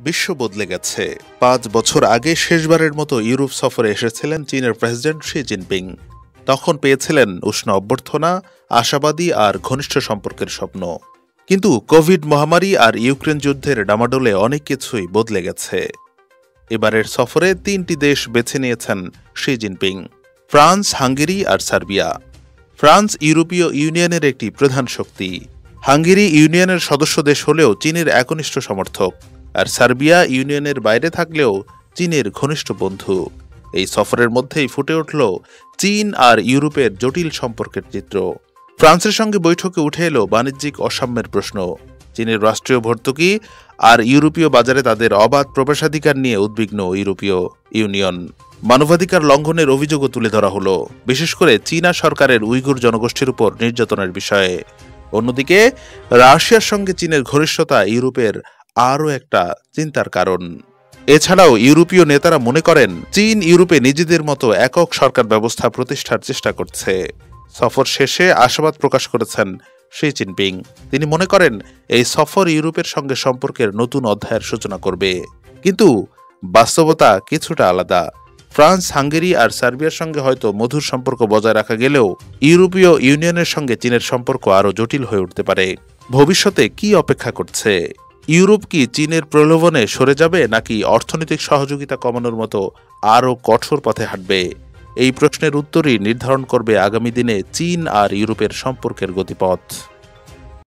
বিশ্ব বদলে গেছে। ৫ বছর আগে শেষবারের মতো ইউরোপ সফরে এসেছিলেন চীনের প্রেসিডেন্ট শি জিনপিং। তখন পেয়েছিলেন উষ্ণ অভ্যর্থনা, আশাবাদী আর ঘনিষ্ঠ সম্পর্কের স্বপ্ন। কিন্তু কোভিড মহামারী আর ইউক্রেন যুদ্ধের ডামাডোলে অনেক কিছুই বদলে গেছে। এবারের সফরে ৩টি দেশ বেছে নিয়েছেন শি জিনপিং: ফ্রান্স, হাঙ্গেরি আর সার্বিয়া। ফ্রান্স ইউরোপীয় ইউনিয়নের একটি প্রধান শক্তি। হাঙ্গেরি ইউনিয়নের সদস্য দেশ হলেও চীনের একনিষ্ঠ সমর্থক, আর সার্বিয়া ইউনিয়নের বাইরে থাকলেও চীনের ঘনিষ্ঠ বন্ধু। এই সফরের মধ্যেই ফুটে উঠল চীন আর ইউরোপের জটিল সম্পর্কের চিত্র। ফ্রান্সের সঙ্গে বৈঠকে উঠে এলো বাণিজ্যিক অসাম্যের প্রশ্ন। চীনের রাষ্ট্রীয় ভর্তুকি আর ইউরোপীয় বাজারে তাদের অবাধ প্রবেশাধিকার নিয়ে উদ্বিগ্ন ইউরোপীয় ইউনিয়ন। মানবাধিকার লঙ্ঘনের অভিযোগও তুলে ধরা হলো, বিশেষ করে চীনা সরকারের উইগুর জনগোষ্ঠীর উপর নির্যাতনের বিষয়ে। অন্যদিকে রাশিয়ার সঙ্গে চীনের ঘনিষ্ঠতা ইউরোপের আরও একটা চিন্তার কারণ। এছাড়াও ইউরোপীয় নেতারা মনে করেন চীন ইউরোপে নিজেদের মতো একক সরকার ব্যবস্থা প্রতিষ্ঠার চেষ্টা করছে। সফর শেষে আশাবাদ প্রকাশ করেছেন শি জিনপিং। তিনি মনে করেন এই সফর ইউরোপের সঙ্গে সম্পর্কের নতুন অধ্যায়ের সূচনা করবে। কিন্তু বাস্তবতা কিছুটা আলাদা। ফ্রান্স, হাঙ্গেরি আর সার্বিয়ার সঙ্গে হয়তো মধুর সম্পর্ক বজায় রাখা গেলেও ইউরোপীয় ইউনিয়নের সঙ্গে চীনের সম্পর্ক আরও জটিল হয়ে উঠতে পারে। ভবিষ্যতে কি অপেক্ষা করছে? ইউরোপ কি চীনের প্রলোভনে সরে যাবে, নাকি অর্থনৈতিক সহযোগিতা কমানোর মতো আরও কঠোর পথে হাঁটবে? এই প্রশ্নের উত্তরই নির্ধারণ করবে আগামী দিনে চীন আর ইউরোপের সম্পর্কের গতিপথ।